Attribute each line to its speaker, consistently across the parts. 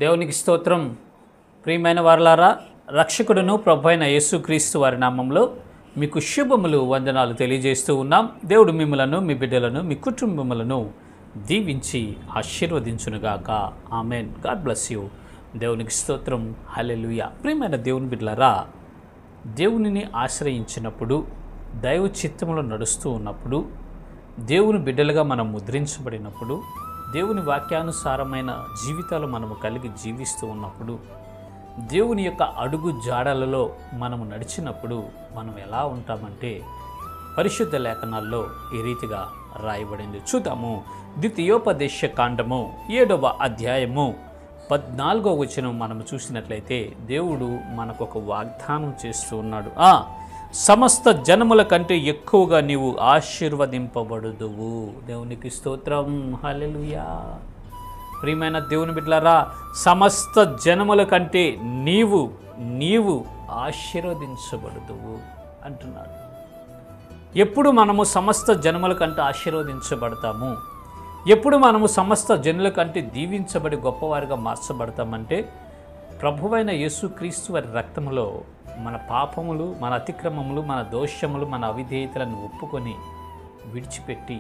Speaker 1: దేవునికి స్తోత్రం. ప్రియమైన వారలారా, రక్షకుడును ప్రభువైన యేసుక్రీస్తు వారి నామంలో మీకు శుభములు, వందనాలు తెలియజేస్తూ ఉన్నాం. దేవుడు మిమ్మలను, మీ బిడ్డలను, మీ కుటుంబములను దీవించి ఆశీర్వదించునుగాక. ఆమెన్. God bless you. దేవునికి స్తోత్రం. హల్లెలూయా. ప్రియమైన దేవుని బిడ్డలారా, దేవునిని ఆశ్రయించినప్పుడు, దైవ చిత్తములో నడుస్తూ ఉన్నప్పుడు, దేవుని బిడ్డలుగా మనం ముద్రించబడినప్పుడు, దేవుని వాక్యానుసారమైన జీవితాలు మనము కలిగి జీవిస్తూ ఉన్నప్పుడు, దేవుని యొక్క అడుగు జాడలలో మనము నడిచినప్పుడు మనం ఎలా ఉంటామంటే పరిశుద్ధ లేఖనాల్లో ఈ రీతిగా రాయబడింది. చూద్దాము. ద్వితీయోపదేశ కాండము 7వ అధ్యాయము 14వ వచనం మనము చూసినట్లయితే దేవుడు మనకు ఒక వాగ్దానం చేస్తూ ఉన్నాడు. సమస్త జనముల కంటే ఎక్కువగా నీవు ఆశీర్వదింపబడుదువు. దేవునికి స్తోత్రం. హల్లెలూయా. ప్రియమైన దేవుని బిడ్డలారా, సమస్త జనముల కంటే నీవు ఆశీర్వదించబడుదువు అంటున్నాడు. ఎప్పుడు మనము సమస్త జనముల కంటే ఆశీర్వదించబడతాము, ఎప్పుడు మనము సమస్త జనుల కంటే దీవించబడి గొప్పవారిగా మార్చబడతామంటే ప్రభువైన యేసుక్రీస్తు వారి రక్తములో మన పాపములు, మన అతిక్రమములు, మన దోషములు, మన అవిధేయతలను ఒప్పుకొని విడిచిపెట్టి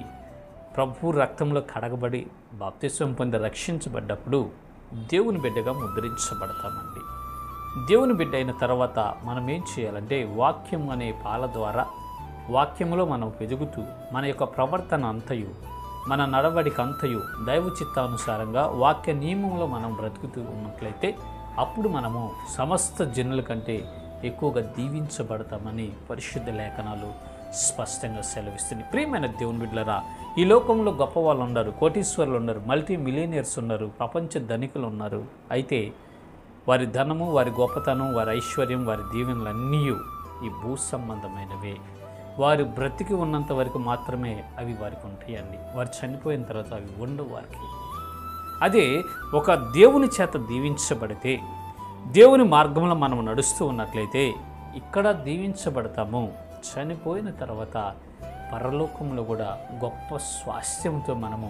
Speaker 1: ప్రభు రక్తంలో కడగబడి బాప్తిస్వం పొంది రక్షించబడ్డప్పుడు దేవుని బిడ్డగా ముద్రించబడతామండి. దేవుని బిడ్డ అయిన తర్వాత మనం ఏం చేయాలంటే వాక్యం అనే పాల ద్వారా వాక్యములో మనం వెదుగుతూ మన యొక్క ప్రవర్తన అంతయు, మన నడవడిక అంతయు దైవ చిత్తానుసారంగా వాక్య నియమంలో మనం బ్రతుకుతూ ఉన్నట్లయితే అప్పుడు మనము సమస్త జనుల కంటే ఎక్కువగా దీవించబడతామని పరిశుద్ధ లేఖనాలు స్పష్టంగా సెలవిస్తుంది. ప్రియమైన దేవుని బిడ్డలారా, ఈ లోకంలో గొప్ప వాళ్ళు ఉన్నారు, కోటీశ్వరులు ఉన్నారు, మల్టీ మిలియనియర్స్ ఉన్నారు, ప్రపంచ ధనికులు ఉన్నారు. అయితే వారి ధనము, వారి గొప్పతనం, వారి ఐశ్వర్యం, వారి దీవెనలన్నీ ఈ భూ సంబంధమైనవే. వారు బ్రతికి ఉన్నంత వరకు మాత్రమే అవి వారికి ఉంటాయండి. వారు చనిపోయిన తర్వాత అవి ఉండవు వారికి. అదే ఒక దేవుని చేత దీవించబడితే, దేవుని మార్గంలో మనం నడుస్తూ ఉన్నట్లయితే ఇక్కడ దీవించబడతాము. చనిపోయిన తర్వాత పరలోకంలో కూడా గొప్ప స్వాస్థ్యంతో మనము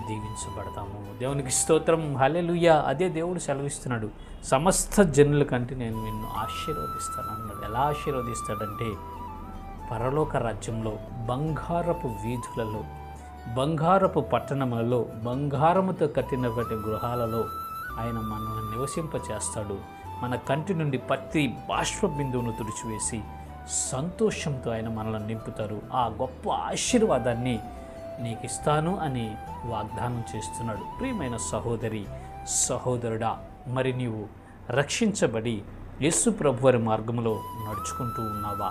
Speaker 1: దీవించబడతాము. దేవునికి స్తోత్రం. హల్లెలూయా. అదే దేవుడు సెలవిస్తున్నాడు. సమస్త జనుల కంటే నేను నిన్ను ఆశీర్వదిస్తాను అన్నాడు. ఎలా ఆశీర్వదిస్తాడంటే పరలోక రాజ్యంలో బంగారపు వీధులలో, బంగారపు పట్టణములలో, బంగారముతో కట్టినటువంటి గృహాలలో ఆయన మనల్ని నివసింపచేస్తాడు. మన కంటి నుండి ప్రతి బాష్ప బిందువును తుడిచివేసి సంతోషంతో ఆయన మనల్ని నింపుతారు. ఆ గొప్ప ఆశీర్వాదాన్ని నీకు ఇస్తాను అని వాగ్దానం చేస్తున్నాడు. ప్రియమైన సహోదరి, సహోదరుడా, మరి నీవు రక్షించబడి యేసు ప్రభువారి మార్గంలో నడుచుకుంటూ ఉన్నావా?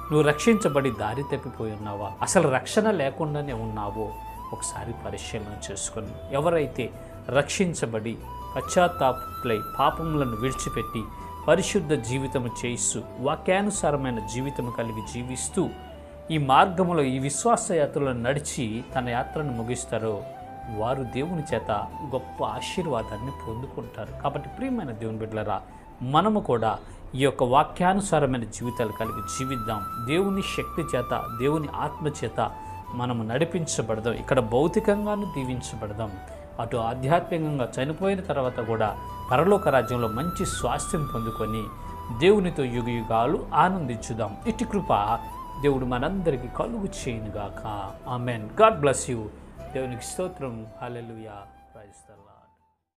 Speaker 1: నువ్వు రక్షించబడి దారి తప్పిపోయి ఉన్నావా? అసలు రక్షణ లేకుండానే ఉన్నావో ఒకసారి పరిశీలన చేసుకొని, ఎవరైతే రక్షించబడి పశ్చాత్తాపై పాపములను విడిచిపెట్టి పరిశుద్ధ జీవితము చేయిస్తూ వాక్యానుసారమైన జీవితము కలిగి జీవిస్తూ ఈ మార్గములో ఈ విశ్వాస యాత్రలో నడిచి తన యాత్రను ముగిస్తారో వారు దేవుని చేత గొప్ప ఆశీర్వాదాన్ని పొందుకుంటారు. కాబట్టి ప్రియమైన దేవుని బిడ్డలారా, మనము కూడా ఈ యొక్క వాక్యానుసారమైన జీవితాలు కలిగి జీవిద్దాం. దేవుని శక్తి చేత, దేవుని ఆత్మ చేత మనము నడిపించబడదాం. ఇక్కడ భౌతికంగాను దీవించబడదాం, అటు ఆధ్యాత్మికంగా చనిపోయిన తర్వాత కూడా పరలోక రాజ్యంలో మంచి స్వాస్థ్యం పొందుకొని దేవునితో యుగయుగాలు ఆనందించుదాం. ఇటు కృప దేవుడు మనందరికీ కలుగు చేయనుగాక. ఆమెన్. God bless you. దేవునికి స్తోత్రం. హల్లెలూయా.